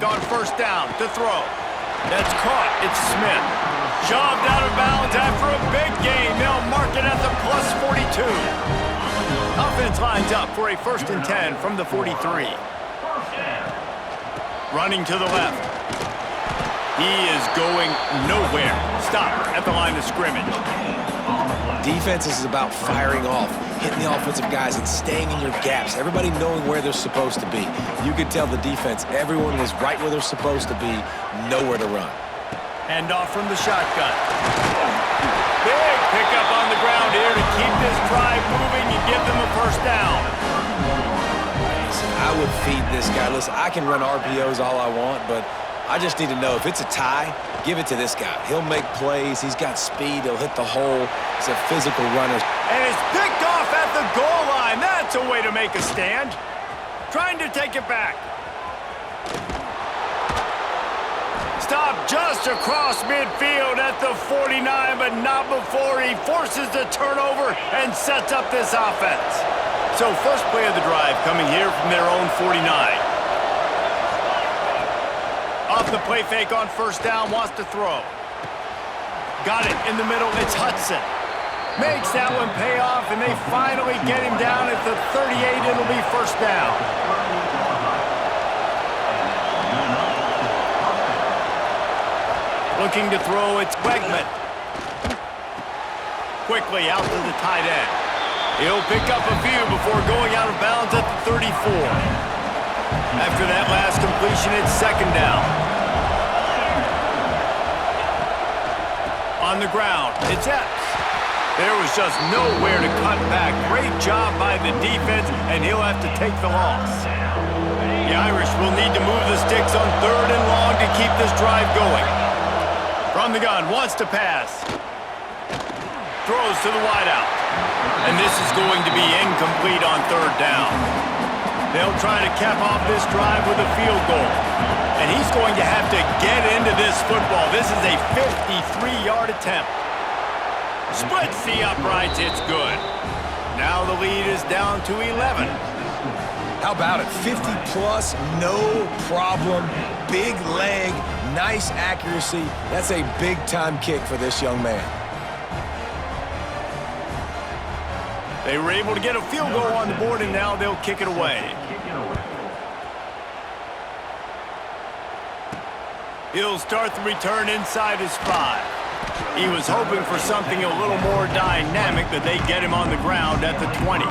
On first down to throw. That's caught. It's Smith. Shoved out of bounds after a big gain. They'll mark it at the plus 42. Offense lines up for a 1st and 10 from the 43. Running to the left. He is going nowhere. Stop at the line of scrimmage. Defense is about firing off, hitting the offensive guys and staying in your gaps. Everybody knowing where they're supposed to be. You can tell the defense, everyone is right where they're supposed to be, nowhere to run. Hand off from the shotgun. Big pickup on the ground here to keep this drive moving and give them a 1st down. Listen, I would feed this guy. Listen, I can run RPOs all I want, but I just need to know if it's a tie, give it to this guy. He'll make plays. He's got speed. He'll hit the hole. He's a physical runner. And it's picked off at the goal line. That's a way to make a stand. Trying to take it back. Stop just across midfield at the 49, but not before he forces the turnover and sets up this offense. So first play of the drive coming here from their own 49. Off the play fake on 1st down, wants to throw. Got it in the middle, it's Hudson. Makes that one pay off, and they finally get him down at the 38. It'll be 1st down. Looking to throw, it's Wegman. Quickly out to the tight end. He'll pick up a few before going out of bounds at the 34. After that last completion, it's 2nd down. On the ground, it's Epps. There was just nowhere to cut back. Great job by the defense, and he'll have to take the loss. The Irish will need to move the sticks on 3rd and long to keep this drive going. From the gun, wants to pass. Throws to the wideout. And this is going to be incomplete on 3rd down. They'll try to cap off this drive with a field goal. And he's going to have to get into this football. This is a 53-yard attempt. Splits the uprights, it's good. Now the lead is down to 11. How about it? 50-plus, no problem. Big leg, nice accuracy. That's a big-time kick for this young man. They were able to get a field goal on the board, and now they'll kick it away. He'll start the return inside his 5. He was hoping for something a little more dynamic, but they get him on the ground at the 20.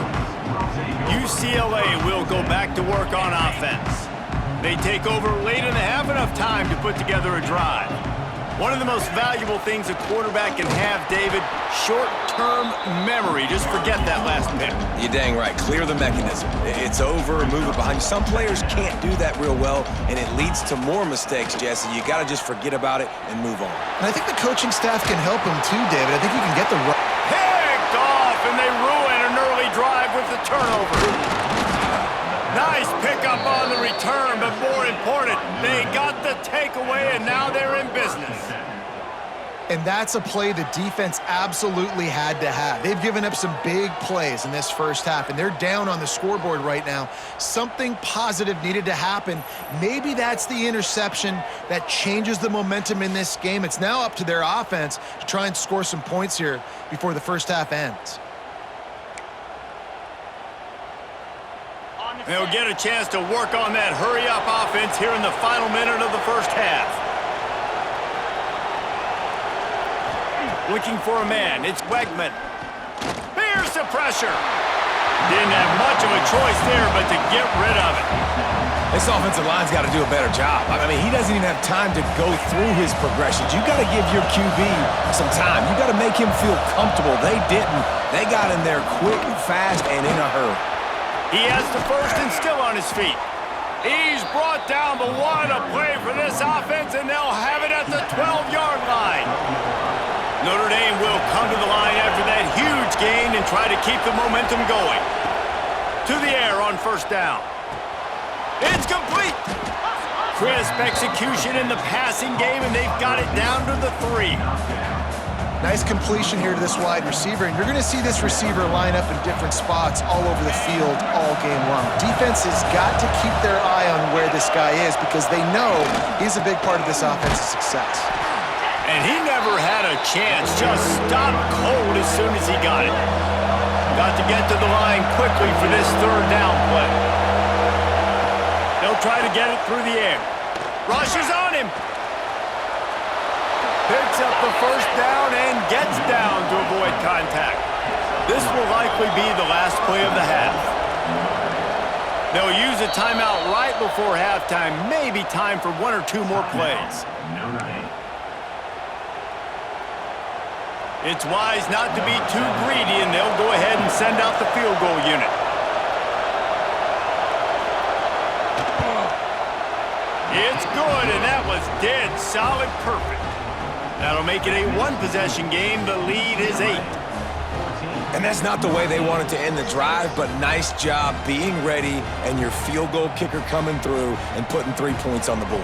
UCLA will go back to work on offense. They take over late in the half, enough time to put together a drive. One of the most valuable things a quarterback can have, David, short-term memory. Just forget that last pick. You're dang right. Clear the mechanism. It's over, move it behind you. Some players can't do that real well, and it leads to more mistakes, Jesse. You got to just forget about it and move on. And I think the coaching staff can help him too, David. I think you can get the right. Picked off, and they ruin an early drive with the turnover. Nice pickup on the return, but more important, they got the takeaway, and now they're in business. And that's a play the defense absolutely had to have. They've given up some big plays in this 1st half, and they're down on the scoreboard right now. Something positive needed to happen. Maybe that's the interception that changes the momentum in this game. It's now up to their offense to try and score some points here before the 1st half ends. They'll get a chance to work on that hurry-up offense here in the final minute of the 1st half. Looking for a man, it's Wegman. Here's the pressure. Didn't have much of a choice there, but to get rid of it. This offensive line's got to do a better job. I mean, he doesn't even have time to go through his progressions. You got to give your QB some time. You got to make him feel comfortable. They didn't. They got in there quick, fast, and in a hurry. He has the 1st and still on his feet. He's brought down, but what a play for this offense, and they'll have it at the 12-yard line. Notre Dame will come to the line after that huge gain and try to keep the momentum going. To the air on 1st down. It's complete. Crisp execution in the passing game, and they've got it down to the 3. Nice completion here to this wide receiver, and you're going to see this receiver line up in different spots all over the field all game long. Defense has got to keep their eye on where this guy is because they know he's a big part of this offense's success. And he never had a chance, just stopped cold as soon as he got it. Got to get to the line quickly for this third down play. They'll try to get it through the air. Rushes on him. Picks up the first down and gets down to avoid contact. This will likely be the last play of the half. They'll use a timeout right before halftime, maybe time for one or two more plays. It's wise not to be too greedy, and they'll go ahead and send out the field goal unit. It's good, and that was dead solid perfect. That'll make it a one-possession game. The lead is 8. And that's not the way they wanted to end the drive, but nice job being ready and your field goal kicker coming through and putting 3 points on the board.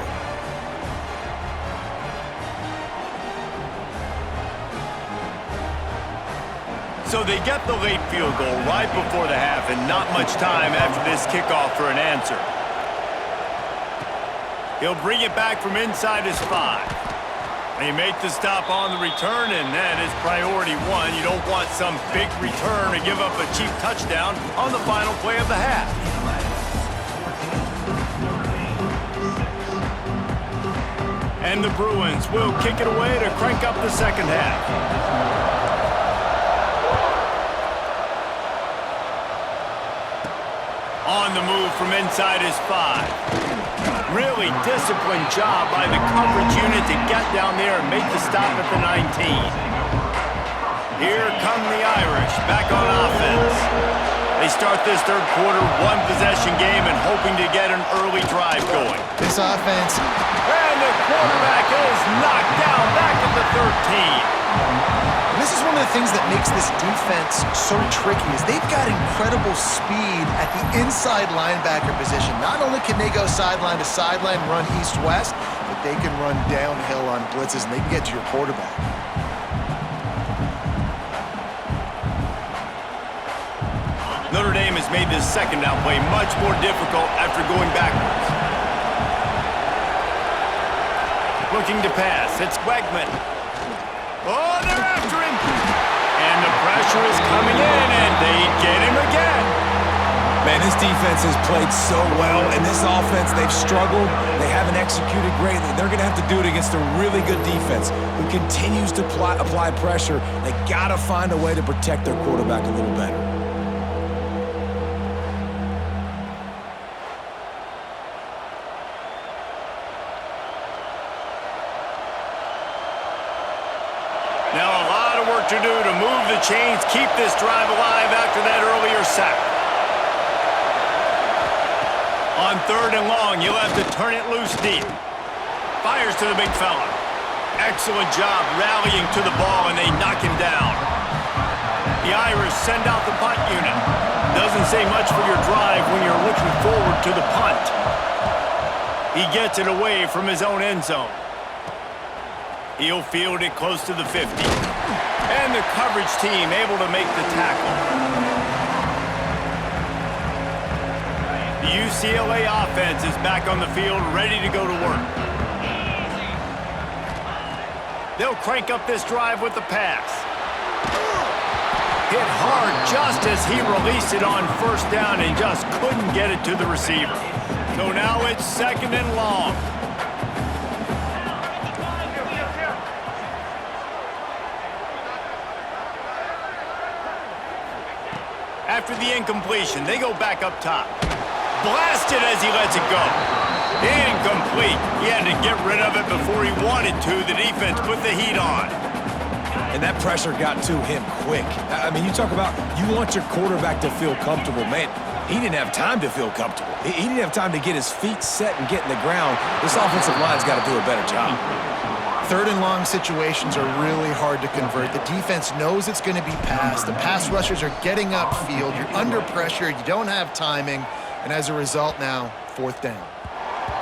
So they get the late field goal right before the half and not much time after this kickoff for an answer. He'll bring it back from inside his 5. They make the stop on the return, and that is priority 1. You don't want some big return to give up a cheap touchdown on the final play of the half. And the Bruins will kick it away to crank up the second half. On the move from inside his 5. Really disciplined job by the coverage unit to get down there and make the stop at the 19. Here come the Irish back on offense. They start this third quarter one-possession game and hoping to get an early drive going. This offense. And the quarterback is knocked down back at the 13. And this is one of the things that makes this defense so tricky is they've got incredible speed at the inside linebacker position. Not only can they go sideline to sideline, run east-west, but they can run downhill on blitzes and they can get to your quarterback. Notre Dame has made this second down play much more difficult after going backwards. Looking to pass, it's Wegman. Oh, they're after him! And the pressure is coming in, and they get him again. Man, this defense has played so well, and this offense, they've struggled. They haven't executed greatly. They're going to have to do it against a really good defense who continues to apply pressure. They got to find a way to protect their quarterback a little better. Now a lot of work to do to move the chains, keep this drive alive after that earlier sack. On third and long, you'll have to turn it loose deep. Fires to the big fella. Excellent job rallying to the ball, and they knock him down. The Irish send out the punt unit. Doesn't say much for your drive when you're looking forward to the punt. He gets it away from his own end zone. He'll field it close to the 50. And the coverage team able to make the tackle. The UCLA offense is back on the field, ready to go to work. They'll crank up this drive with the pass. Hit hard just as he released it on first down and just couldn't get it to the receiver. So now it's second and long. After the incompletion, they go back up top. Blasted as he lets it go. Incomplete. He had to get rid of it before he wanted to. The defense put the heat on. And that pressure got to him quick. I mean, you talk about you want your quarterback to feel comfortable. Man, he didn't have time to feel comfortable. He didn't have time to get his feet set and get in the ground. This offensive line's got to do a better job. Third and long situations are really hard to convert. The defense knows it's going to be passed. The pass rushers are getting upfield. You're under pressure. You don't have timing. And as a result now, fourth down.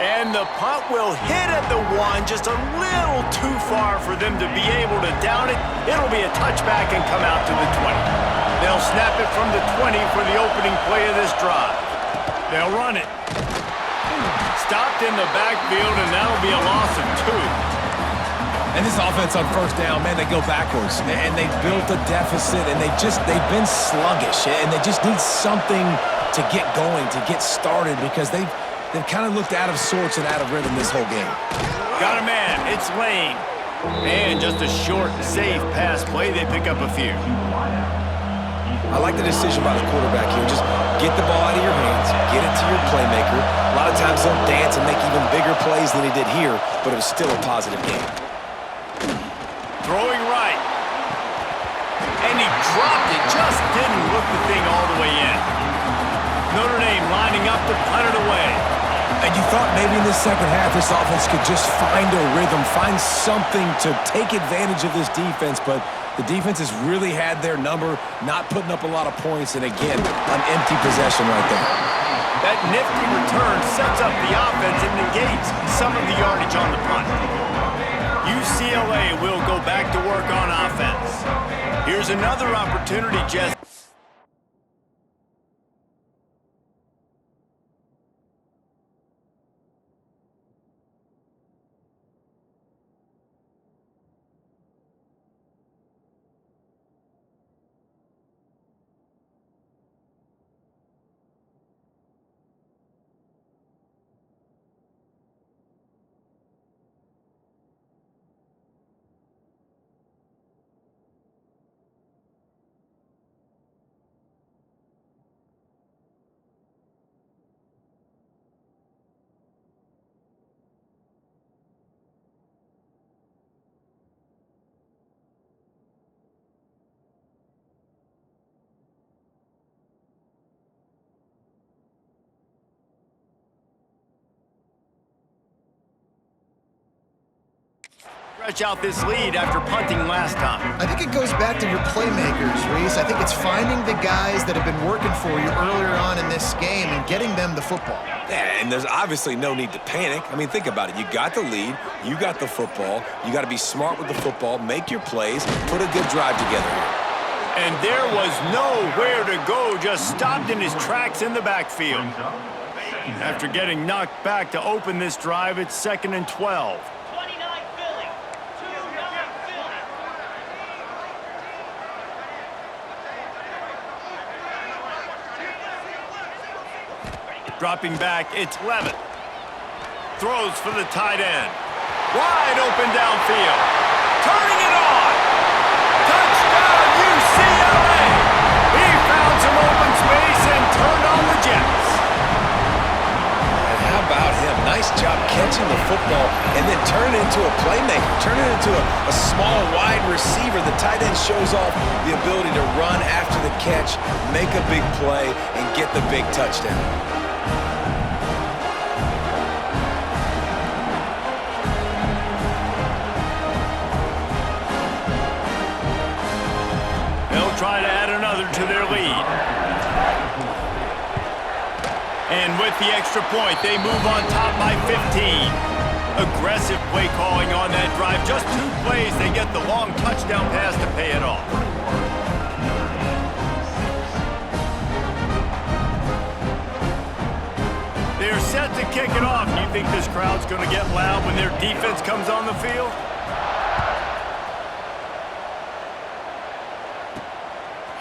And the punt will hit at the 1, just a little too far for them to be able to down it. It'll be a touchback and come out to the 20. They'll snap it from the 20 for the opening play of this drive. They'll run it. Stopped in the backfield, and that'll be a loss of 2. And this offense on first down, man, they go backwards. And they built a deficit, and they've been sluggish. And they just need something to get going, to get started, because they've kind of looked out of sorts and out of rhythm this whole game. Got a man. It's Lane. And just a short, safe pass play. They pick up a few. I like the decision by the quarterback here. Just get the ball out of your hands, get it to your playmaker. A lot of times they'll dance and make even bigger plays than he did here, but it was still a positive game. Throwing right. And he dropped it. Just didn't look the thing all the way in. Notre Dame lining up to punt it away. And you thought maybe in the second half this offense could just find a rhythm, find something to take advantage of this defense, but the defense has really had their number, not putting up a lot of points, and again, an empty possession right there. That nifty return sets up the offense and negates some of the yardage on the punt. UCLA will go back to work on offense. Here's another opportunity, Jess. Stretch out this lead after punting last time. I think it goes back to your playmakers, Reese. I think it's finding the guys that have been working for you earlier on in this game and getting them the football. Yeah, and there's obviously no need to panic. I mean, think about it. You got the lead. You got the football. You got to be smart with the football, make your plays, put a good drive together here. And there was nowhere to go, just stopped in his tracks in the backfield. After getting knocked back to open this drive, it's 2nd and 12. Dropping back, it's Levitt. Throws for the tight end. Wide open downfield. Turning it on. Touchdown, UCLA. He found some open space and turned on the Jets. And how about him? Nice job catching the football and then turn it into a playmaker. Turn it into a small, wide receiver. The tight end shows off the ability to run after the catch, make a big play, and get the big touchdown. Try to add another to their lead. And with the extra point, they move on top by 15. Aggressive play calling on that drive. Just 2 plays, they get the long touchdown pass to pay it off. They're set to kick it off. Do you think this crowd's going to get loud when their defense comes on the field?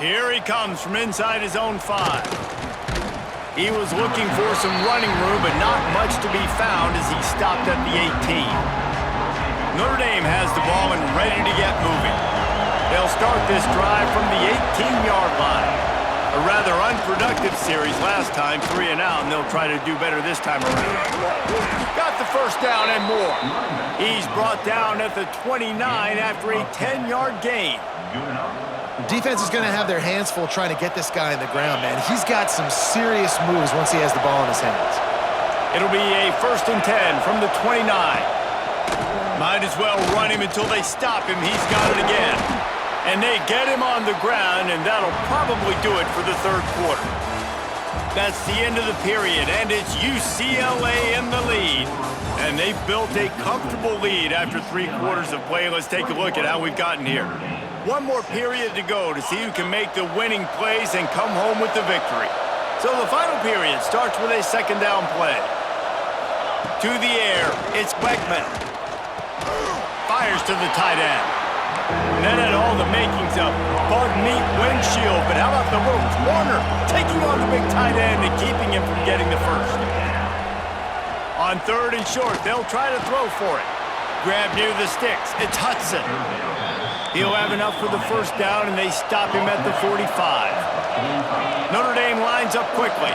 Here he comes from inside his own 5. He was looking for some running room, but not much to be found as he stopped at the 18. Notre Dame has the ball and ready to get moving. They'll start this drive from the 18-yard line. A rather unproductive series last time, 3 and out, and they'll try to do better this time around. Got the first down and more. He's brought down at the 29 after a 10-yard gain. Defense is going to have their hands full trying to get this guy in the ground, man. He's got some serious moves once he has the ball in his hands. It'll be a 1st and 10 from the 29. Might as well run him until they stop him. He's got it again. And they get him on the ground, and that'll probably do it for the 3rd quarter. That's the end of the period, and it's UCLA in the lead. And they've built a comfortable lead after 3 quarters of play. Let's take a look at how we've gotten here. One more period to go to see who can make the winning plays and come home with the victory. So the final period starts with a second down play. To the air, it's Beckman. Fires to the tight end. That had all the makings of bug meat windshield, but how about the little corner taking on the big tight end and keeping him from getting the first? On 3rd and short, they'll try to throw for it. Grab near the sticks. It's Hudson. He'll have enough for the first down, and they stop him at the 45. Notre Dame lines up quickly.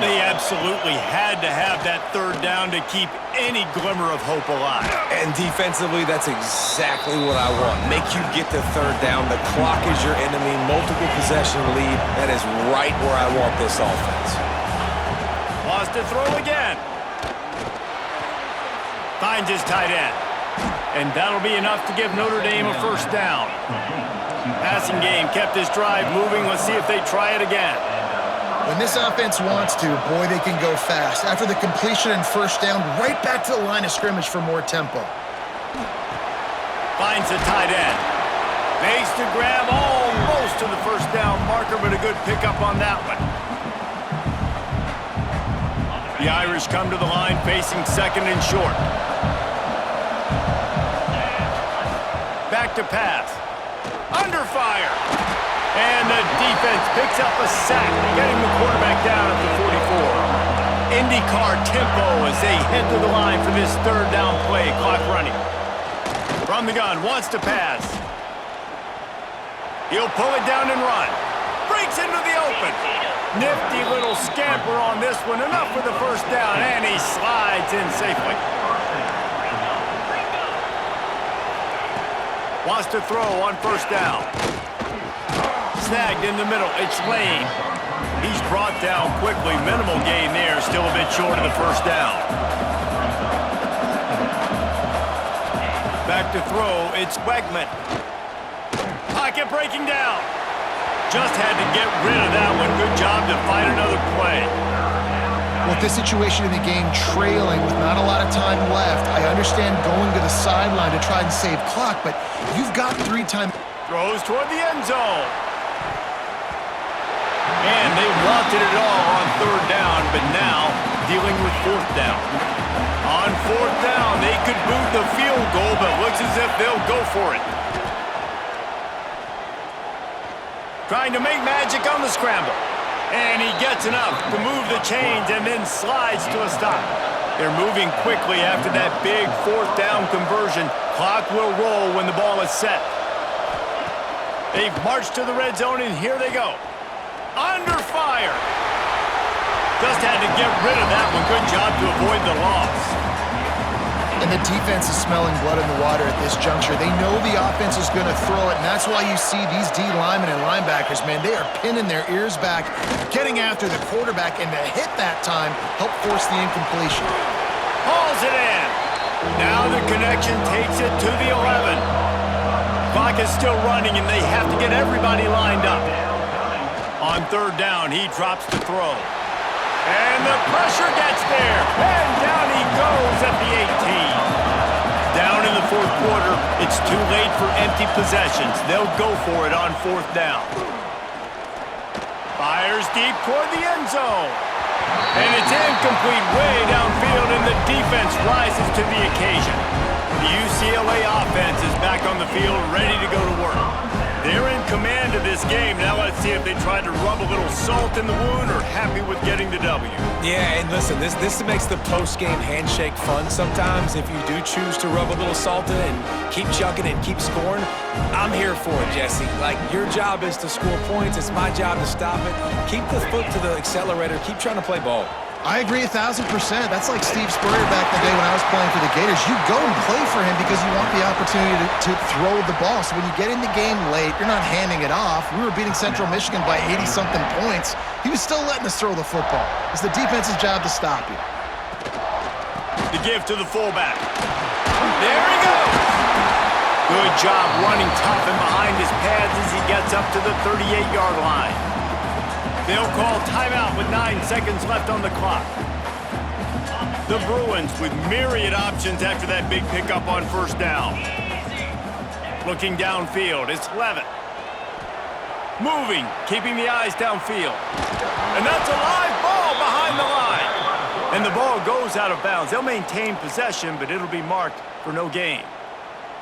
They absolutely had to have that 3rd down to keep any glimmer of hope alive. And defensively, that's exactly what I want. Make you get the 3rd down. The clock is your enemy. Multiple possession lead. That is right where I want this offense. Lost to throw again. Finds his tight end. And that'll be enough to give Notre Dame a first down. Passing game kept this drive moving. Let's see if they try it again. When this offense wants to, boy, they can go fast. After the completion and first down, right back to the line of scrimmage for more tempo. Finds the tight end. Makes the grab almost to the first down marker, but a good pickup on that one. The Irish come to the line facing 2nd and short. Back to pass. Under fire. And the defense picks up a sack, getting the quarterback down at the 44. IndyCar tempo as they head to the line for this 3rd down play. Clock running. From the gun, wants to pass. He'll pull it down and run. Breaks into the open. Nifty little scamper on this one. Enough for the first down, and he slides in safely. Wants to throw on first down. Snagged in the middle. It's Lane. He's brought down quickly. Minimal gain there. Still a bit short of the first down. Back to throw. It's Wegman. Pocket breaking down. Just had to get rid of that one. Good job to find another play. With this situation in the game trailing with not a lot of time left, I understand going to the sideline to try and save clock, but you've got 3 times. Throws toward the end zone. And they wanted it all on 3rd down, but now dealing with 4th down. On 4th down, they could boot the field goal, but looks as if they'll go for it. Trying to make magic on the scramble. And he gets enough to move the chains and then slides to a stop. They're moving quickly after that big 4th down conversion. Clock will roll when the ball is set. They've marched to the red zone, and here they go. Under fire. Just had to get rid of that one. Good job to avoid the loss. And the defense is smelling blood in the water at this juncture. They know the offense is going to throw it, and that's why you see these D linemen and linebackers, man, they are pinning their ears back, getting after the quarterback, and to hit that time, help force the incompletion. Hauls it in. Now the connection takes it to the 11. Clock is still running, and they have to get everybody lined up. On 3rd down, he drops to throw. And the pressure gets there. And down he goes at the 18. Down in the 4th quarter, it's too late for empty possessions. They'll go for it on 4th down. Fires deep toward the end zone. And it's incomplete way downfield, and the defense rises to the occasion. The UCLA offense is back on the field, ready to go to work. They're in command of this game. Now let's see if they try to rub a little salt in the wound or happy with getting the W. Yeah, and listen, this makes the post-game handshake fun sometimes. If you do choose to rub a little salt in and keep chucking and keep scoring, I'm here for it, Jesse. Like, your job is to score points. It's my job to stop it. Keep the foot to the accelerator. Keep trying to play ball. I agree 1,000%. That's like Steve Spurrier back in the day when I was playing for the Gators. You go and play for him because you want the opportunity to throw the ball. So when you get in the game late, you're not handing it off. We were beating Central Michigan by 80-something points. He was still letting us throw the football. It's the defense's job to stop you. The give to the fullback. There he goes. Good job running tough and behind his pads as he gets up to the 38-yard line. They'll call timeout with 9 seconds left on the clock. The Bruins with myriad options after that big pickup on first down. Looking downfield, it's Levitt. Moving, keeping the eyes downfield. And that's a live ball behind the line. And the ball goes out of bounds. They'll maintain possession, but it'll be marked for no gain.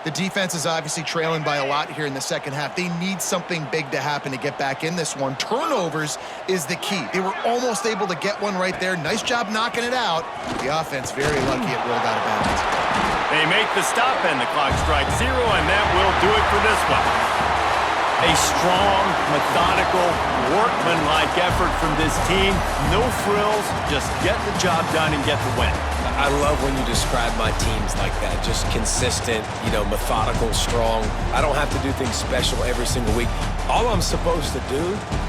The defense is obviously trailing by a lot here in the second half. They need something big to happen to get back in this one. Turnovers is the key. They were almost able to get one right there. Nice job knocking it out. The offense very lucky it rolled out of bounds. They make the stop and the clock strikes 0, and that will do it for this one. A strong, methodical, workman-like effort from this team. No frills, just get the job done and get the win. I love when you describe my teams like that. Just consistent, methodical, strong. I don't have to do things special every single week. All I'm supposed to do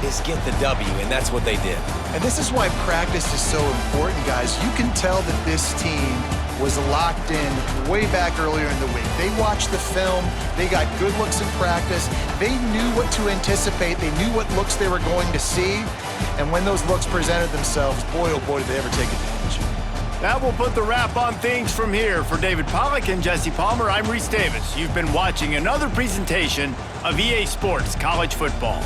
is get the W, and that's what they did. And this is why practice is so important, guys. You can tell that this team was locked in way back earlier in the week. They watched the film. They got good looks in practice. They knew what to anticipate. They knew what looks they were going to see. And when those looks presented themselves, boy, oh boy, did they ever take advantage. That will put the wrap on things from here. For David Pollack and Jesse Palmer, I'm Reese Davis. You've been watching another presentation of EA Sports College Football.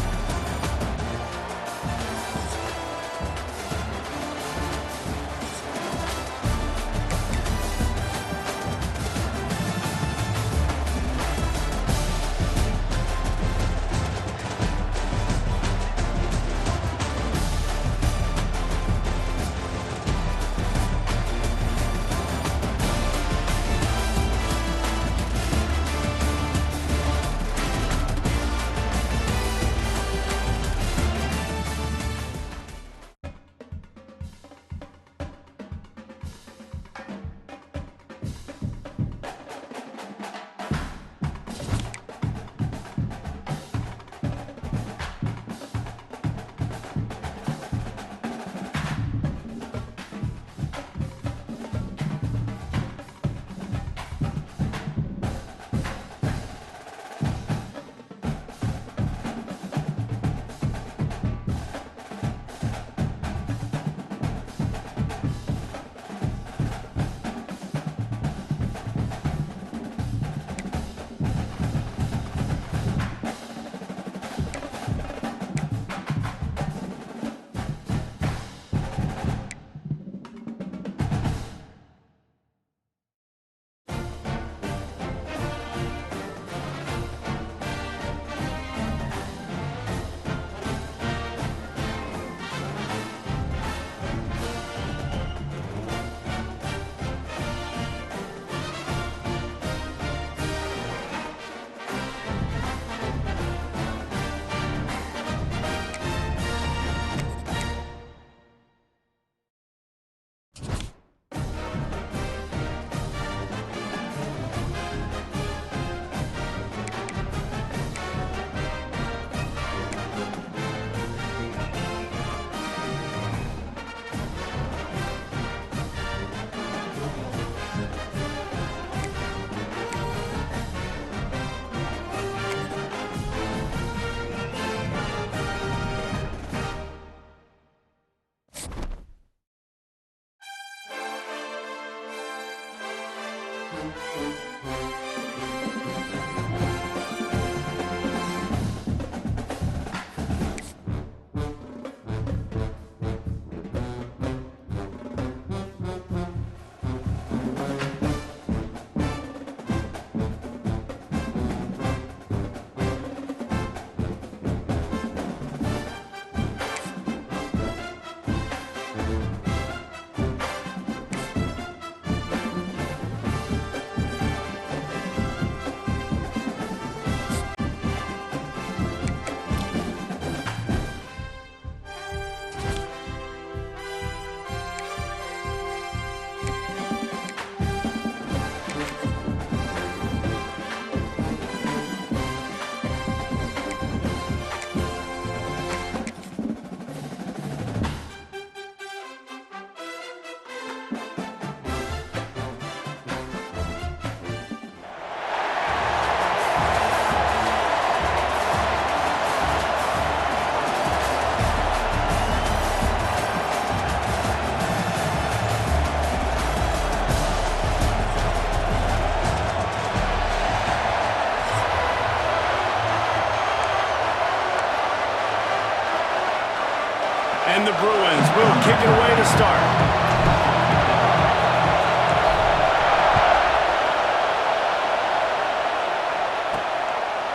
Bruins will kick it away to start.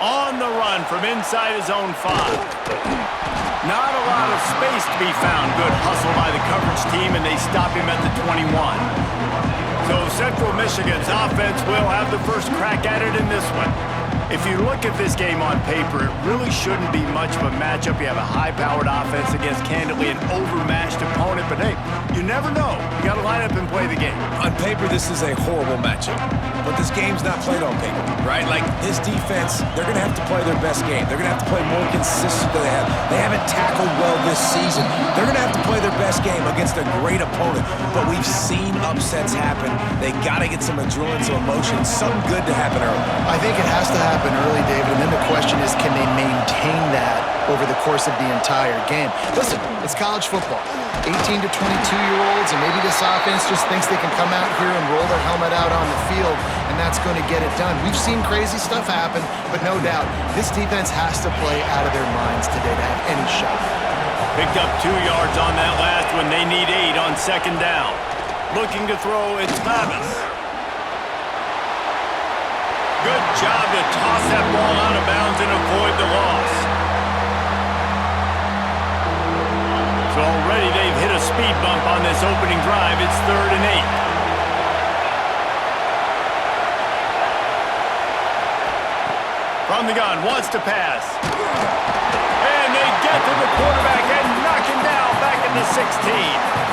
On the run from inside his own 5. Not a lot of space to be found. Good hustle by the coverage team, and they stop him at the 21. So Central Michigan's offense will have the first crack at it in this one. If you look at this game on paper, it really shouldn't be much of a matchup. You have a high-powered offense against, candidly, an overmatched opponent. But, hey, you never know. You got to line up and play the game. On paper, this is a horrible matchup. But this game's not played on paper, right? Like, this defense, they're going to have to play their best game. They're going to have to play more consistent than they have. They haven't tackled well this season. They're going to have to play their best game against a great opponent. But we've seen upsets happen. They got to get some adrenaline, some emotion, something good to happen early. I think it has to happen early, David, and then the question is, can they maintain that over the course of the entire game? Listen, it's college football. 18 to 22-year-olds, and maybe this offense just thinks they can come out here and roll their helmet out on the field, and that's going to get it done. We've seen crazy stuff happen, but no doubt, this defense has to play out of their minds today to have any shot. Picked up 2 yards on that last one. They need 8 on second down. Looking to throw, it's Mavis. Good job to toss that ball out of bounds and avoid the loss. So already they've hit a speed bump on this opening drive. It's 3rd and 8. From the gun, wants to pass. And they get to the quarterback and knock him down back in the 16.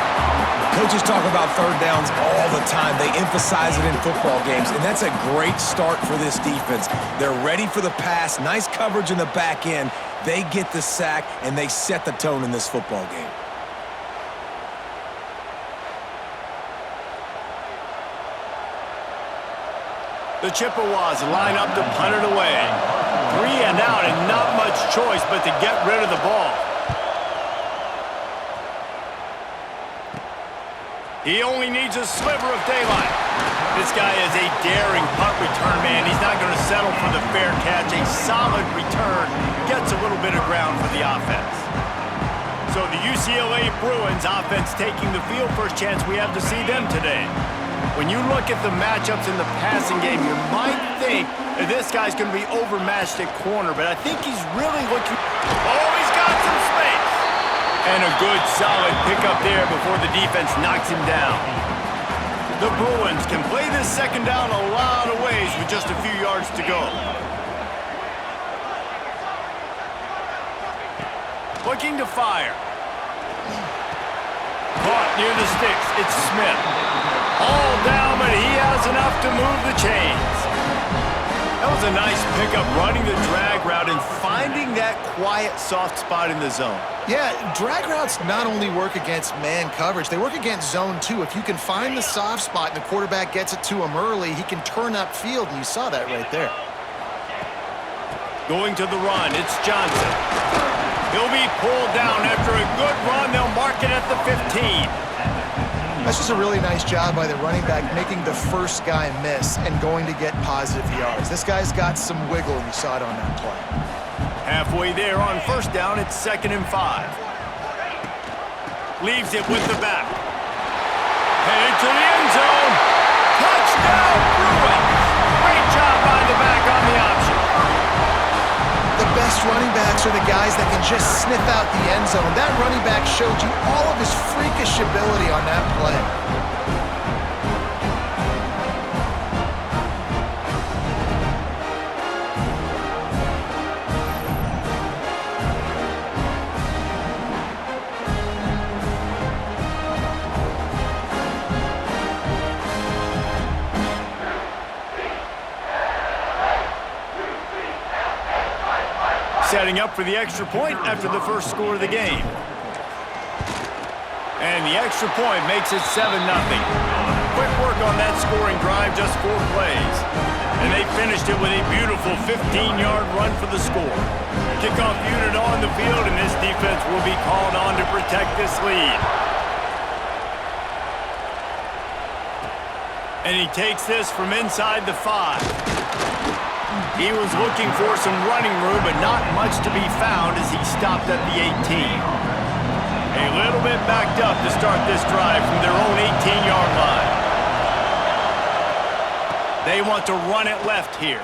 Coaches talk about third downs all the time. They emphasize it in football games, and that's a great start for this defense. They're ready for the pass, nice coverage in the back end. They get the sack, and they set the tone in this football game. The Chippewas line up to punt it away. 3 and out, and not much choice but to get rid of the ball. He only needs a sliver of daylight. This guy is a daring punt return man. He's not going to settle for the fair catch. A solid return gets a little bit of ground for the offense. So the UCLA Bruins offense taking the field. First chance we have to see them today. When you look at the matchups in the passing game, you might think that this guy's going to be overmatched at corner, but I think he's really looking... Oh, he's got some space! And a good, solid pickup there before the defense knocks him down. The Bruins can play this second down a lot of ways with just a few yards to go. Looking to fire. Caught near the sticks. It's Smith. All down, but he has enough to move the chains. That was a nice pickup, running the drag route and finding that quiet, soft spot in the zone. Yeah, drag routes not only work against man coverage, they work against zone too. If you can find the soft spot and the quarterback gets it to him early, he can turn upfield, and you saw that right there. Going to the run, it's Johnson. He'll be pulled down after a good run. They'll mark it at the 15. That's just a really nice job by the running back, making the first guy miss and going to get positive yards. This guy's got some wiggle, and you saw it on that play. Halfway there on first down, it's 2nd and 5. Leaves it with the back. Headed to the end zone. Touchdown, Bruins! Great job by the back on the option. The best running backs are the guys that can just sniff out the end zone. That running back showed you all of his freakish ability on that play. Setting up for the extra point after the first score of the game. And the extra point makes it 7-0. Quick work on that scoring drive, just 4 plays. And they finished it with a beautiful 15-yard run for the score. Kickoff unit on the field, and this defense will be called on to protect this lead. And he takes this from inside the 5. He was looking for some running room, but not much to be found as he stopped at the 18. A little bit backed up to start this drive from their own 18-yard line. They want to run it left here.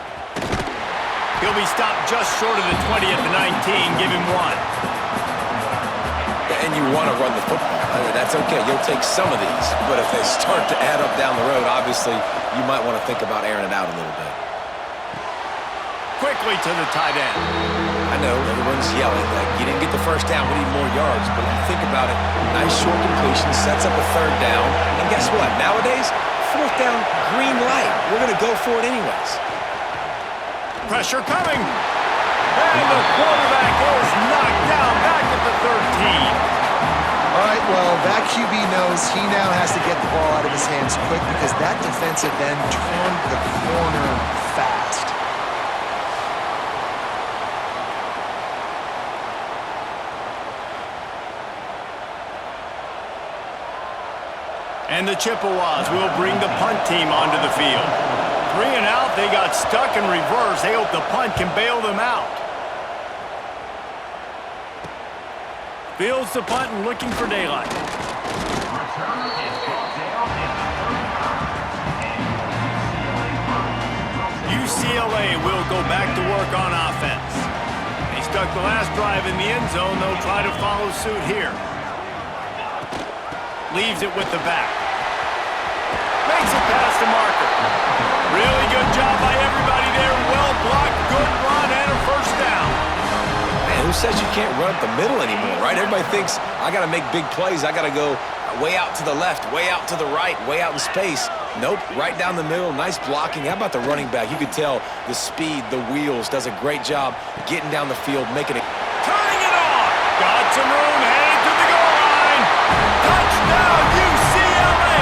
He'll be stopped just short of the 20 at the 19. Give him 1. And you want to run the football. I mean, that's okay. You'll take some of these. But if they start to add up down the road, obviously, you might want to think about airing it out a little bit. Quickly to the tight end. I know, everyone's yelling. Like, you didn't get the first down, we need more yards. But if you think about it, nice short completion, sets up a third down. And guess what? Nowadays, fourth down, green light. We're going to go for it anyways. Pressure coming. And the quarterback is knocked down back at the 13. All right, well, that QB knows he now has to get the ball out of his hands quick because that defensive end turned the corner fast. And the Chippewas will bring the punt team onto the field. 3 and out, they got stuck in reverse. They hope the punt can bail them out. Fields the punt and looking for daylight. UCLA will go back to work on offense. They stuck the last drive in the end zone. They'll try to follow suit here. Leaves it with the back. Makes it past the marker. Really good job by everybody there. Well blocked, good run, and a first down. Man, who says you can't run up the middle anymore, right? Everybody thinks, I got to make big plays. I got to go way out to the left, way out to the right, way out in space. Nope, right down the middle. Nice blocking. How about the running back? You could tell the speed, the wheels, does a great job getting down the field, making it. Turning it on. Got some room, headed to the goal line. Touchdown, UCLA.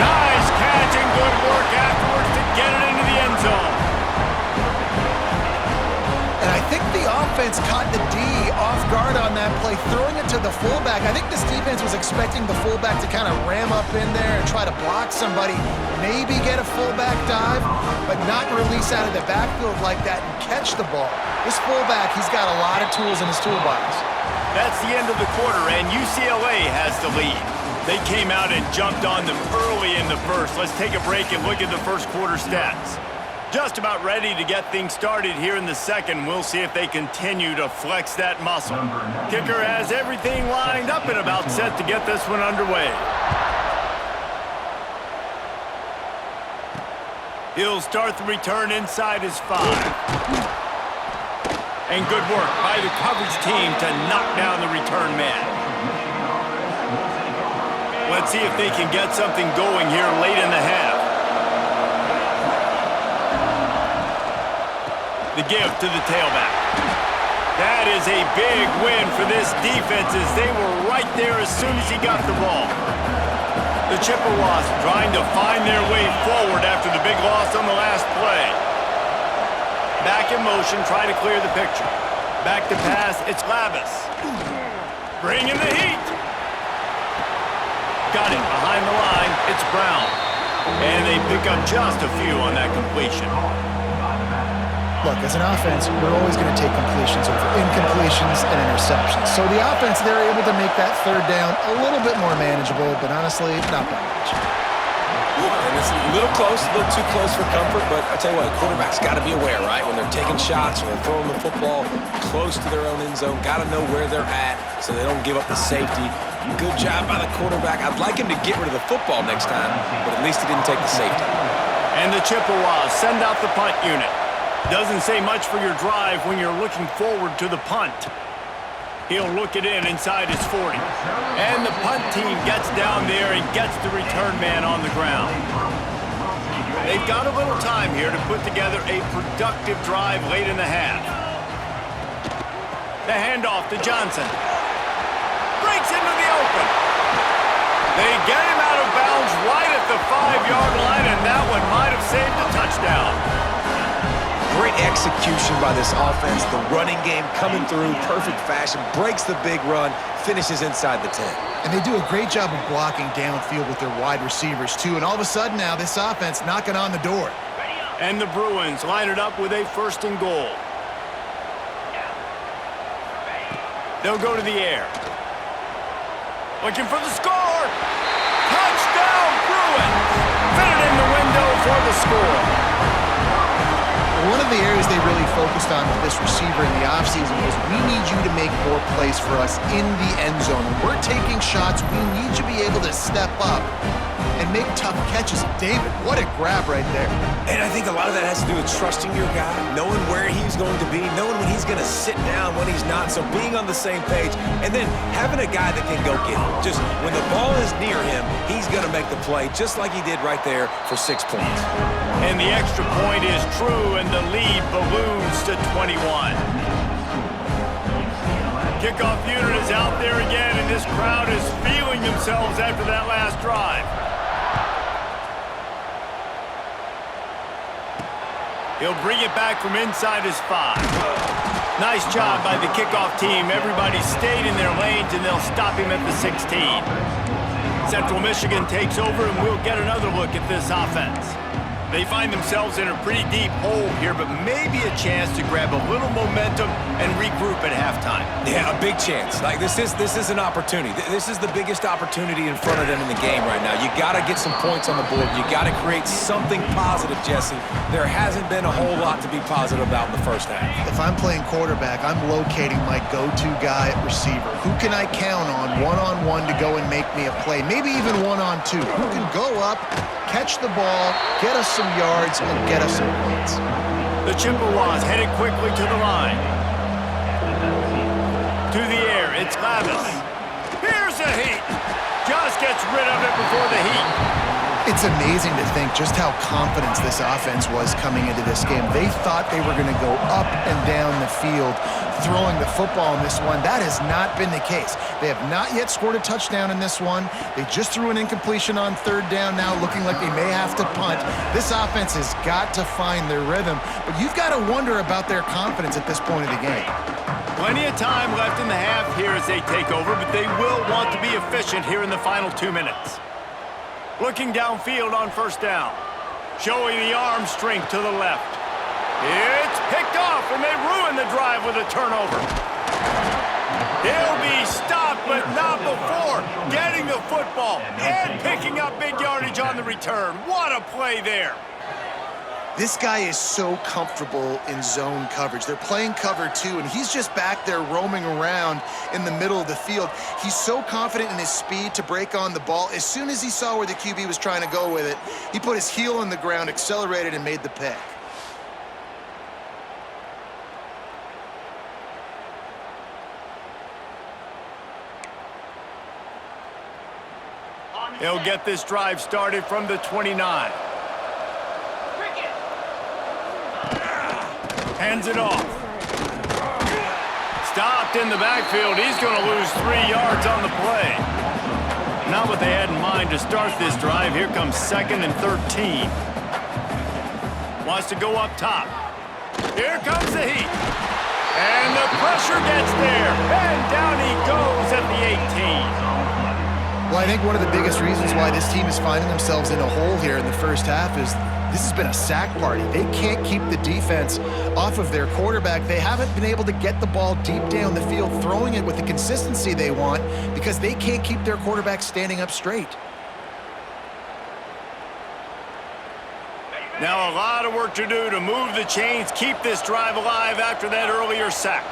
Nice catch and good work afterwards to get it into the end zone. And I think the offense caught the D off guard on that play, throwing it to the fullback. I think this defense was expecting the fullback to kind of ram up in there and try to block somebody, maybe get a fullback dive, but not release out of the backfield like that and catch the ball. This fullback, he's got a lot of tools in his toolbox. That's the end of the quarter, and UCLA has the lead. They came out and jumped on them early in the first. Let's take a break and look at the first quarter stats. Just about ready to get things started here in the second. We'll see if they continue to flex that muscle. Kicker has everything lined up and about set to get this one underway. He'll start the return inside his 5. And good work by the coverage team to knock down the return man. Let's see if they can get something going here late in the half. The give to the tailback. That is a big win for this defense as they were right there as soon as he got the ball. The Chippewas trying to find their way forward after the big loss on the last play. Back in motion, try to clear the picture. Back to pass, it's Labus. Bringing the heat. Got it behind the line, it's Brown. And they pick up just a few on that completion. Look, as an offense, we're always going to take completions over incompletions and interceptions. So the offense, they're able to make that third down a little bit more manageable, but honestly, not by much. And it's a little close, a little too close for comfort, but I tell you what, quarterback's got to be aware, right? When they're taking shots, when they're throwing the football close to their own end zone, got to know where they're at so they don't give up the safety. Good job by the quarterback. I'd like him to get rid of the football next time, but at least he didn't take the safety. And the Chippewas send out the punt unit. Doesn't say much for your drive when you're looking forward to the punt. He'll look it in inside his 40. And the punt team gets down there and gets the return man on the ground. They've got a little time here to put together a productive drive late in the half. The handoff to Johnson. Breaks into the open. They get him out of bounds right at the 5-yard line, and that one might have saved a touchdown. Great execution by this offense. The running game coming through, perfect fashion, breaks the big run, finishes inside the 10. And they do a great job of blocking downfield with their wide receivers, too. And all of a sudden now, this offense knocking on the door. And the Bruins line it up with a 1st and goal. They'll go to the air. Looking for the score. Touchdown, Bruins. Fit it in the window for the score. One of the areas they really focused on with this receiver in the offseason was we need you to make more plays for us in the end zone. When we're taking shots, we need you to be able to step up and make tough catches. David, what a grab right there. And I think a lot of that has to do with trusting your guy, knowing where he's going to be, knowing when he's going to sit down, when he's not. So being on the same page, and then having a guy that can go get him. Just when the ball is near him, he's going to make the play, just like he did right there for 6 points. And the extra point is true, and the lead balloons to 21. Kickoff unit is out there again, and this crowd is feeling themselves after that last drive. He'll bring it back from inside his 5. Nice job by the kickoff team. Everybody stayed in their lanes, and they'll stop him at the 16. Central Michigan takes over, and we'll get another look at this offense. They find themselves in a pretty deep hole here, but maybe a chance to grab a little momentum and regroup at halftime. Yeah, a big chance. Like this is an opportunity. This is the biggest opportunity in front of them in the game right now. You got to get some points on the board. You got to create something positive, Jesse. There hasn't been a whole lot to be positive about in the first half. If I'm playing quarterback, I'm locating my go-to guy at receiver. Who can I count on one-on-one to go and make me a play? Maybe even one-on-two. Who can go up, catch the ball, get us some yards, and get us some points. The Chippewas headed quickly to the line. To the air, it's Glavis. Here's a heat. Just gets rid of it before the heat. It's amazing to think just how confident this offense was coming into this game. They thought they were going to go up and down the field throwing the football in this one. That has not been the case. They have not yet scored a touchdown in this one. They just threw an incompletion on 3rd down now, looking like they may have to punt. This offense has got to find their rhythm, but you've got to wonder about their confidence at this point of the game. Plenty of time left in the half here as they take over, but they will want to be efficient here in the final 2 minutes. Looking downfield on 1st down. Showing the arm strength to the left. It's picked off, and they ruin the drive with a turnover. He'll be stopped, but not before getting the football and picking up big yardage on the return. What a play there. This guy is so comfortable in zone coverage. They're playing cover 2, and he's just back there roaming around in the middle of the field. He's so confident in his speed to break on the ball. As soon as he saw where the QB was trying to go with it, he put his heel on the ground, accelerated, and made the pick. They'll get this drive started from the 29. Hands it off. Stopped in the backfield. He's going to lose 3 yards on the play. Not what they had in mind to start this drive. Here comes 2nd and 13. Wants to go up top. Here comes the heat. And the pressure gets there. And down he goes at the 18. Well, I think one of the biggest reasons why this team is finding themselves in a hole here in the first half is this has been a sack party. They can't keep the defense off of their quarterback. They haven't been able to get the ball deep down the field, throwing it with the consistency they want because they can't keep their quarterback standing up straight. Now a lot of work to do to move the chains, keep this drive alive after that earlier sack.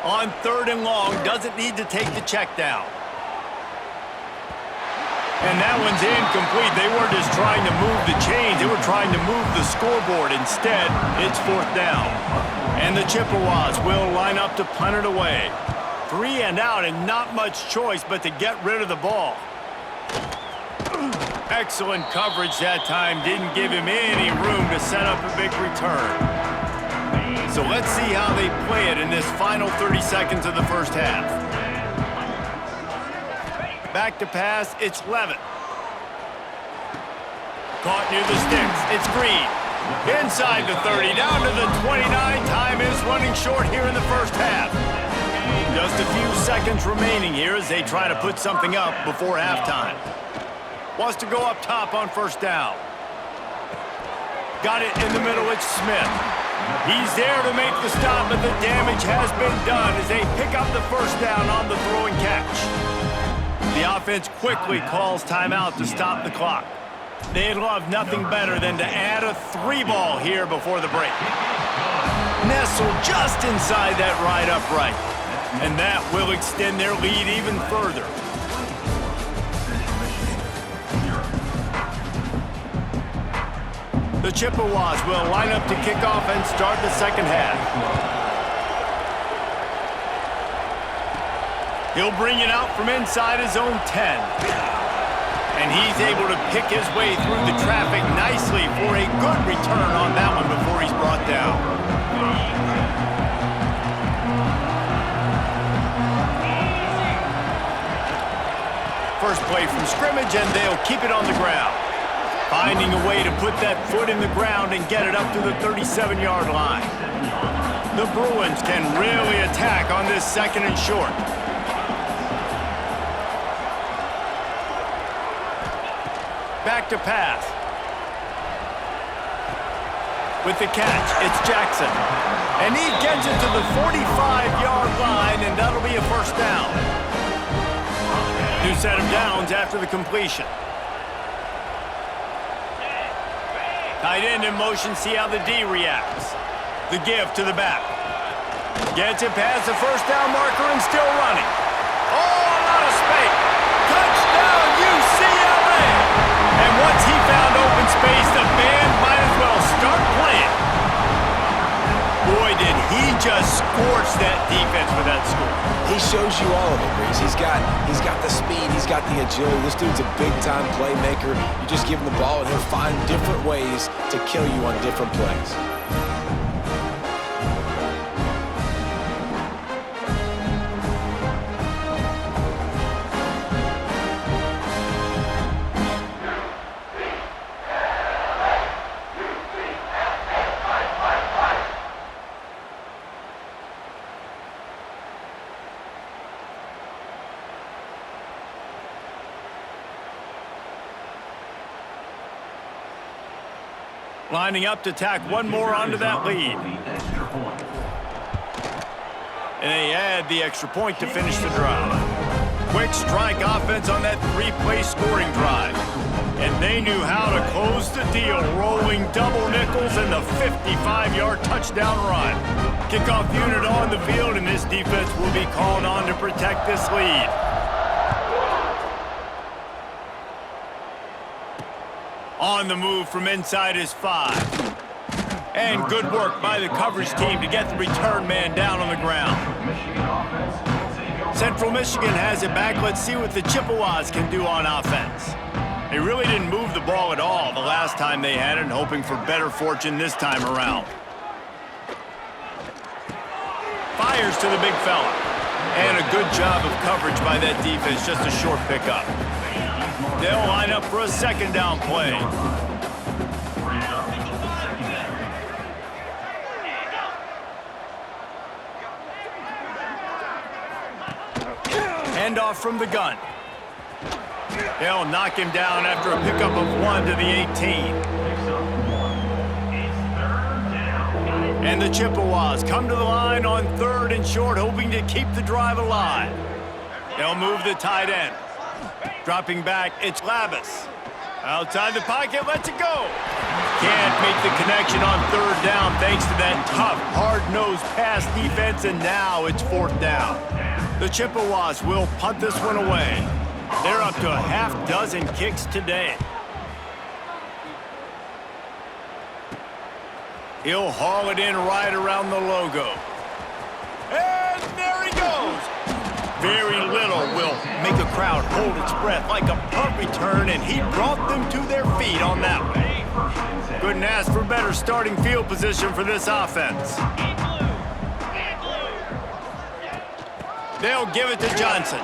On 3rd and long, doesn't need to take the check down. And that one's incomplete. They weren't just trying to move the chains. They were trying to move the scoreboard. Instead, it's 4th down. And the Chippewas will line up to punt it away. 3 and out, and not much choice but to get rid of the ball. Excellent coverage that time. Didn't give him any room to set up a big return. So let's see how they play it in this final 30 seconds of the first half. Back to pass, it's Levitt. Caught near the sticks, it's Green. Inside the 30, down to the 29. Time is running short here in the first half. Just a few seconds remaining here as they try to put something up before halftime. Wants to go up top on 1st down. Got it in the middle, it's Smith. He's there to make the stop, but the damage has been done as they pick up the first down on the throw and catch. The offense quickly calls timeout to stop the clock. They'd love nothing better than to add a 3-ball here before the break. Nestled just inside that right upright, and that will extend their lead even further. The Chippewas will line up to kick off and start the second half. He'll bring it out from inside his own 10. And he's able to pick his way through the traffic nicely for a good return on that one before he's brought down. First play from scrimmage, and they'll keep it on the ground. Finding a way to put that foot in the ground and get it up to the 37-yard line. The Bruins can really attack on this second and short. Back to pass. With the catch, it's Jackson. And he gets it to the 45-yard line, and that'll be a first down. New set of downs after the completion. Tight end in motion, see how the D reacts. The give to the back. Gets it past the first down marker and still running. Oh, a lot of space. Touchdown, UCLA! And once he found open space, the band might as well start playing. Boy, did he just scorch that defense with that score. He shows you all of it, Reese. He's got the speed, he's got the agility. This dude's a big-time playmaker. You just give him the ball, and he'll find different ways to kill you on different plays. Lining up to tack one more onto that lead. And they add the extra point to finish the drive. Quick strike offense on that 3-play scoring drive. And they knew how to close the deal, rolling double nickels and the 55-yard touchdown run. Kickoff unit on the field, and this defense will be called on to protect this lead. On the move from inside his 5. And good work by the coverage team to get the return man down on the ground. Central Michigan has it back. Let's see what the Chippewas can do on offense. They really didn't move the ball at all the last time they had it, hoping for better fortune this time around. Fires to the big fella. And a good job of coverage by that defense, just a short pickup. They'll line up for a second down play. Handoff from the gun. They'll knock him down after a pickup of 1 to the 18. And the Chippewas come to the line on 3rd and short, hoping to keep the drive alive. They'll move the tight end. Dropping back, it's Labus. Outside the pocket, lets it go. Can't make the connection on 3rd down thanks to that tough, hard-nosed pass defense, and now it's 4th down. The Chippewas will punt this one away. They're up to a half-dozen kicks today. He'll haul it in right around the logo. And there he goes. Very little will make a crowd hold its breath like a punt return, and he brought them to their feet on that one. Couldn't ask for better starting field position for this offense. They'll give it to Johnson.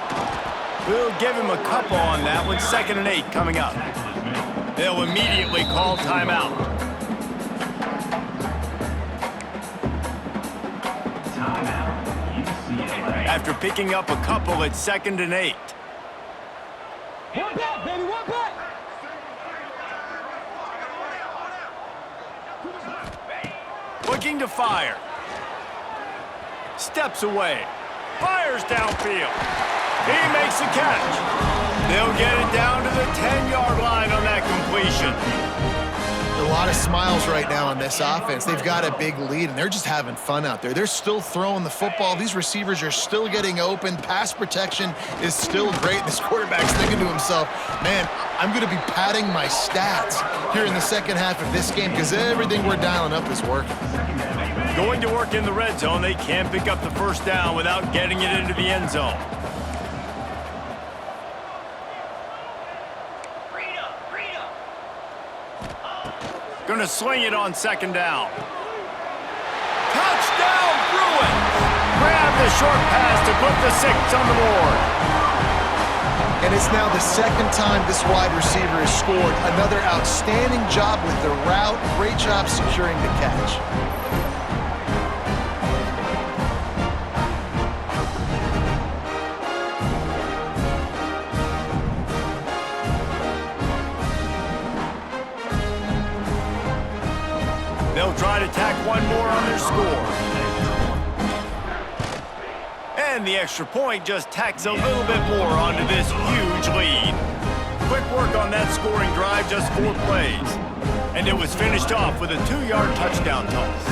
We'll give him a couple on that one. 2nd and 8 coming up. They'll immediately call timeout. After picking up a couple at 2nd and 8. One back, baby, one back. What looking to fire. Steps away. Fires downfield. He makes the catch. They'll get it down to the 10-yard line on that completion. A lot of smiles right now on this offense. They've got a big lead, and they're just having fun out there. They're still throwing the football. These receivers are still getting open. Pass protection is still great. This quarterback's thinking to himself, man, I'm going to be padding my stats here in the second half of this game because everything we're dialing up is working. Going to work in the red zone, they can't pick up the first down without getting it into the end zone. Gonna sling it on second down. Touchdown, Bruins! Grab the short pass to put the 6 on the board. And it's now the second time this wide receiver has scored. Another outstanding job with the route. Great job securing the catch. They'll try to tack one more on their score. And the extra point just tacks a little bit more onto this huge lead. Quick work on that scoring drive, just 4 plays. And it was finished off with a 2-yard touchdown toss.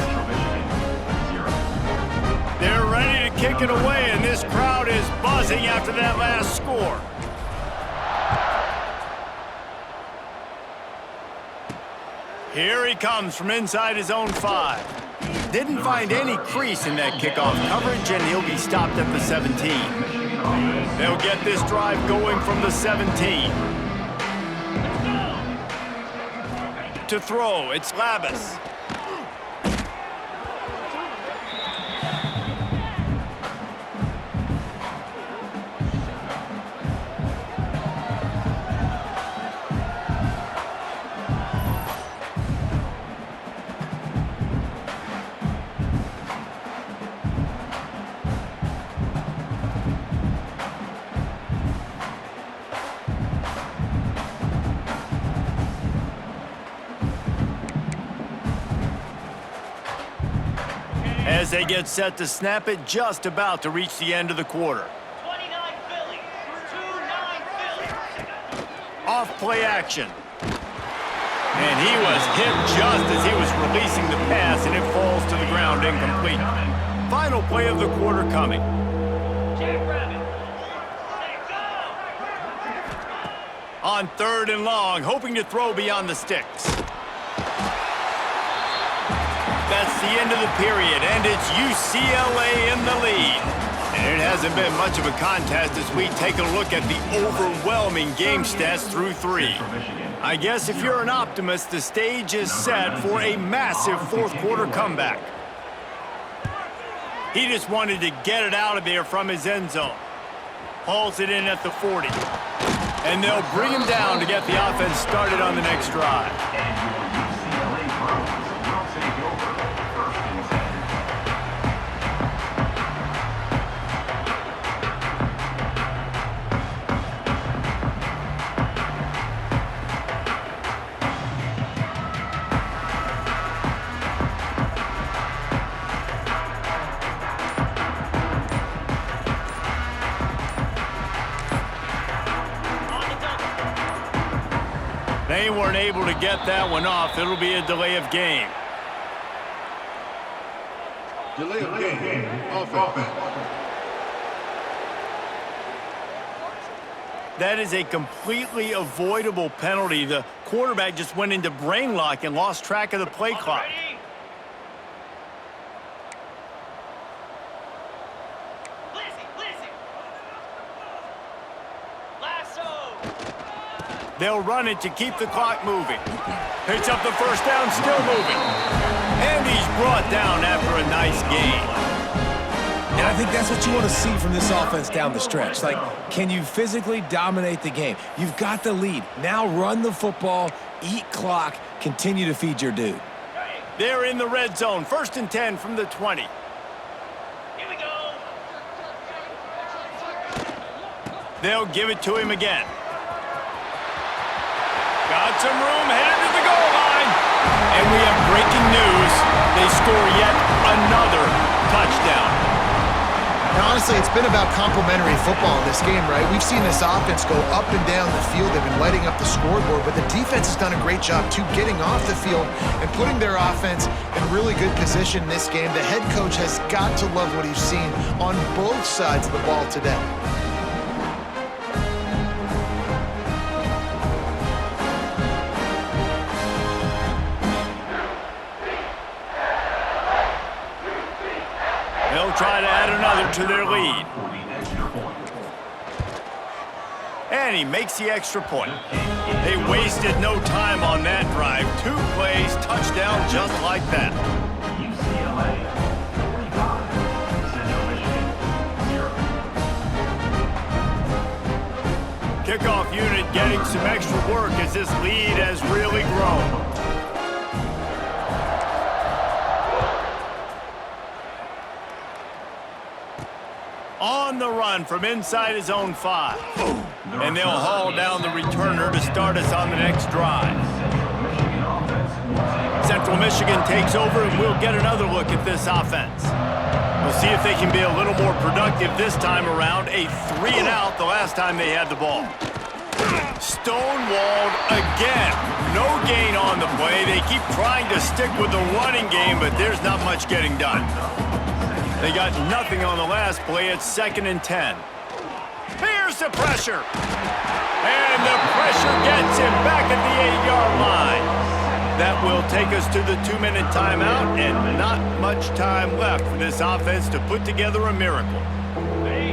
They're ready to kick it away, and this crowd is buzzing after that last score. Here he comes from inside his own 5. Didn't find any crease in that kickoff coverage, and he'll be stopped at the 17. They'll get this drive going from the 17. To throw, it's Labus. As they get set to snap it, just about to reach the end of the quarter. 29 Philly, 2-9 Philly. Off play action. And he was hit just as he was releasing the pass, and it falls to the ground incomplete. Final play of the quarter coming. Jackrabbit. Go! On 3rd and long, hoping to throw beyond the sticks. That's the end of the period, and it's UCLA in the lead. And it hasn't been much of a contest as we take a look at the overwhelming game stats through 3. I guess if you're an optimist, the stage is set for a massive 4th quarter comeback. He just wanted to get it out of there from his end zone. Hauls it in at the 40. And they'll bring him down to get the offense started on the next drive. They weren't able to get that one off. It'll be a delay of game. Delay of game. Offense. That is a completely avoidable penalty. The quarterback just went into brain lock and lost track of the play clock. They'll run it to keep the clock moving. Picks up the first down, still moving. And he's brought down after a nice gain. And I think that's what you want to see from this offense down the stretch. Like, can you physically dominate the game? You've got the lead. Now run the football, eat clock, continue to feed your dude. They're in the red zone. 1st and 10 from the 20. Here we go. They'll give it to him again. Got some room, headed to the goal line. And we have breaking news. They score yet another touchdown. Now, honestly, it's been about complementary football in this game, right? We've seen this offense go up and down the field. They've been lighting up the scoreboard, but the defense has done a great job, too, getting off the field and putting their offense in really good position in this game. The head coach has got to love what he's seen on both sides of the ball today. They'll try to add another to their lead. And he makes the extra point. They wasted no time on that drive. 2 plays, touchdown just like that. Kickoff unit getting some extra work as this lead has really grown. On the run from inside his own 5. And they'll haul down the returner to start us on the next drive. Central Michigan takes over, and we'll get another look at this offense. We'll see if they can be a little more productive this time around. A 3-and-out the last time they had the ball. Stonewalled again. No gain on the play. They keep trying to stick with the running game, but there's not much getting done. They got nothing on the last play. It's 2nd and 10. Here's the pressure. And the pressure gets him back at the 8-yard line. That will take us to the 2-minute timeout, and not much time left for this offense to put together a miracle.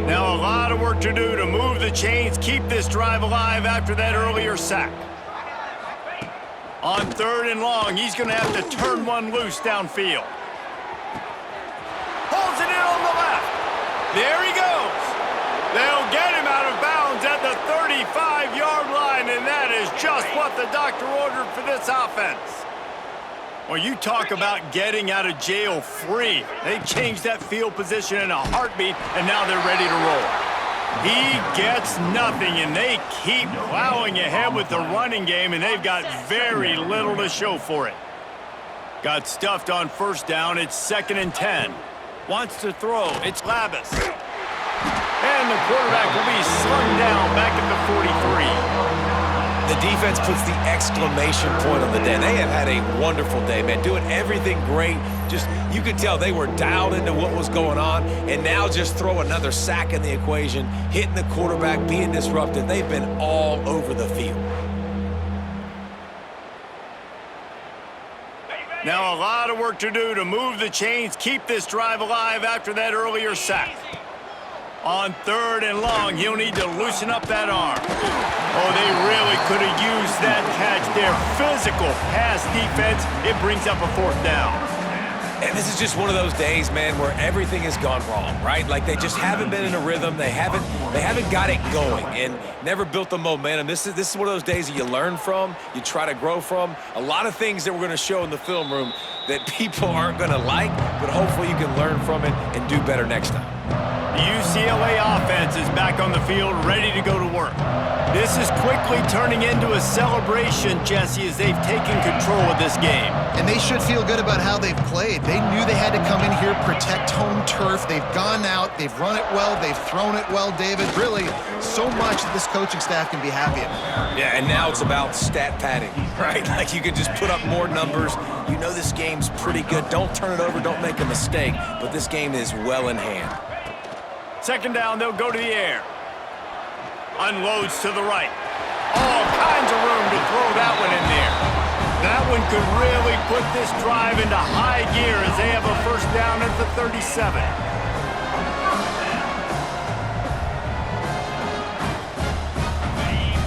Now a lot of work to do to move the chains, keep this drive alive after that earlier sack. On 3rd and long, he's going to have to turn one loose downfield. Holds it in on the left. There he goes. They'll get him out of bounds at the 35-yard line, and that is just what the doctor ordered for this offense. Well, you talk about getting out of jail free. They changed that field position in a heartbeat, and now they're ready to roll. He gets nothing, and they keep plowing ahead with the running game, and they've got very little to show for it. Got stuffed on 1st down. It's 2nd and 10. Wants to throw. It's Labus. And the quarterback will be slung down back at the 43. The defense puts the exclamation point on the day. They have had a wonderful day, man. Doing everything great. Just, you could tell they were dialed into what was going on. And now just throw another sack in the equation, hitting the quarterback, being disruptive. They've been all over the field. Now a lot of work to do to move the chains, keep this drive alive after that earlier sack. On 3rd and long, he'll need to loosen up that arm. Oh, they really could have used that catch there. Physical pass defense. It brings up a 4th down. And this is just one of those days, man, where everything has gone wrong, right? Like they just haven't been in a rhythm. They haven't got it going and never built the momentum. This is one of those days that you learn from, you try to grow from. A lot of things that we're going to show in the film room that people aren't going to like, but hopefully you can learn from it and do better next time. The UCLA offense is back on the field, ready to go to work. This is quickly turning into a celebration, Jesse, as they've taken control of this game. And they should feel good about how they've played. They knew they had to come in here, protect home turf. They've gone out, they've run it well, they've thrown it well, David. Really, so much that this coaching staff can be happy about. Yeah, and now it's about stat padding, right? Like you can just put up more numbers. You know this game's pretty good. Don't turn it over, don't make a mistake, but this game is well in hand. 2nd down, they'll go to the air. Unloads to the right. All kinds of room to throw that one in there. That one could really put this drive into high gear as they have a 1st down at the 37.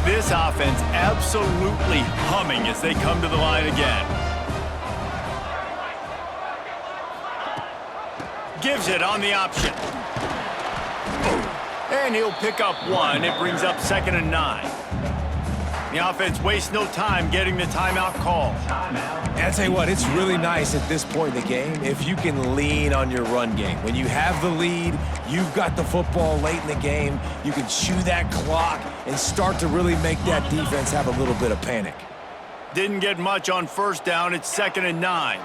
This offense absolutely humming as they come to the line again. Gives it on the option. And he'll pick up 1. It brings up 2nd and 9. The offense wastes no time getting the timeout call. And I tell you what, it's really nice at this point in the game if you can lean on your run game. When you have the lead, you've got the football late in the game, you can chew that clock and start to really make that defense have a little bit of panic. Didn't get much on 1st down. It's 2nd and 9.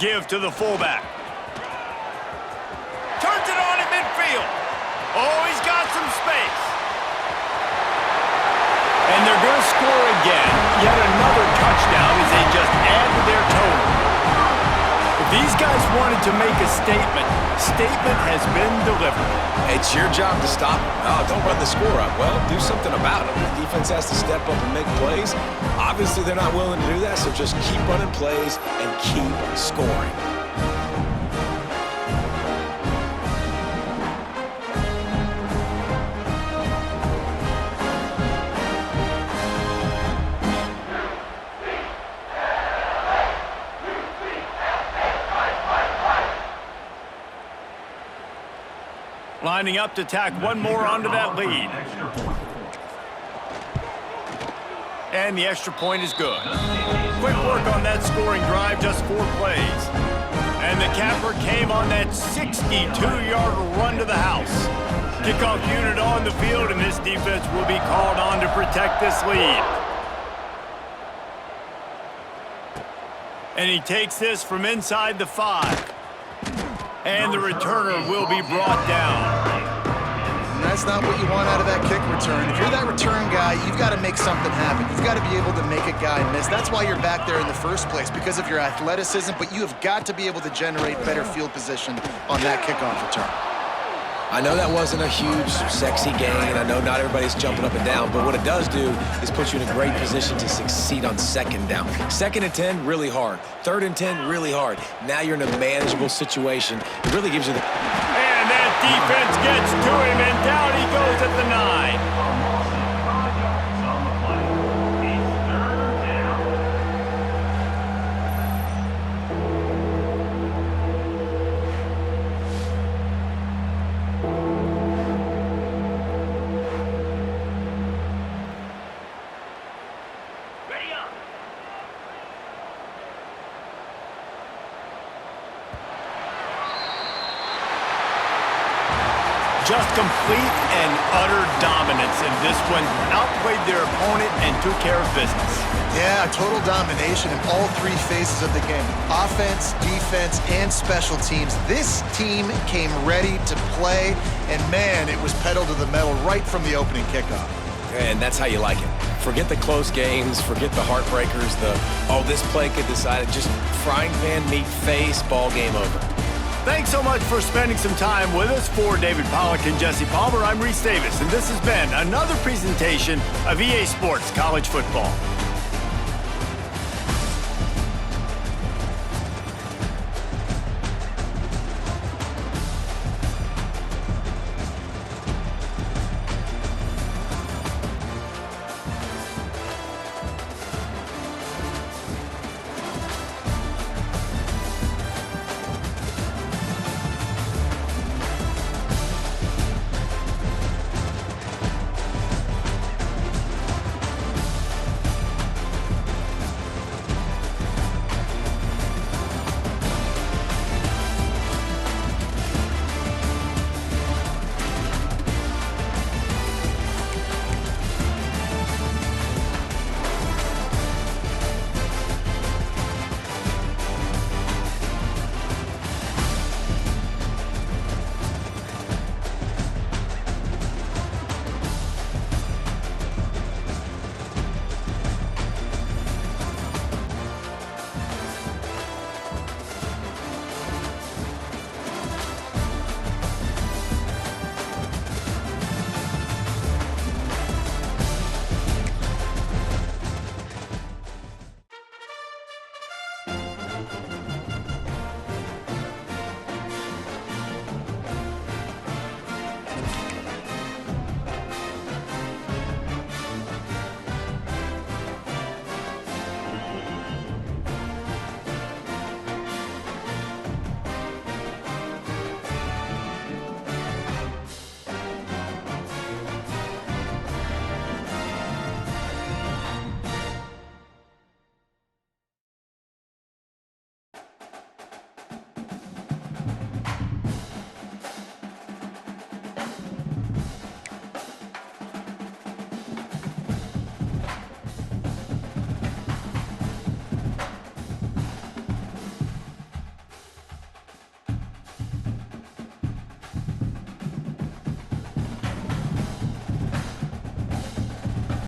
give to the fullback. Turns it on in midfield. Oh, he's got some space. And they're going to score again. Yet another touchdown as they just add to their total. If these guys wanted to make a statement has been delivered. It's your job to stop them. Oh, don't run the score up. Well, do something about it. The defense has to step up and make plays. Obviously, they're not willing to do that, so just keep running plays and keep scoring. Lining up to tack one more onto that lead. And the extra point is good. Quick work on that scoring drive, just 4 plays. And the capper came on that 62-yard run to the house. Kickoff unit on the field, and this defense will be called on to protect this lead. And he takes this from inside the 5. And the returner will be brought down. And that's not what you want out of that kick return. If you're that return guy, you've got to make something happen. You've got to be able to make a guy miss. That's why you're back there in the first place, because of your athleticism, but you have got to be able to generate better field position on that kickoff return. I know that wasn't a huge, sexy gain, and I know not everybody's jumping up and down, but what it does do is put you in a great position to succeed on 2nd down. 2nd and 10, really hard. 3rd and 10, really hard. Now you're in a manageable situation. It really gives you the... And that defense gets to him, and down he goes at the 9. Just complete and utter dominance in this one. Outplayed their opponent and took care of business. Yeah, total domination in all 3 phases of the game. Offense, defense, and special teams. This team came ready to play, and man, it was pedal to the metal right from the opening kickoff. And that's how you like it. Forget the close games, forget the heartbreakers, this play could decide it. Just frying pan, meat face, ball game over. Thanks so much for spending some time with us. For David Pollack and Jesse Palmer, I'm Reese Davis, and this has been another presentation of EA Sports College Football.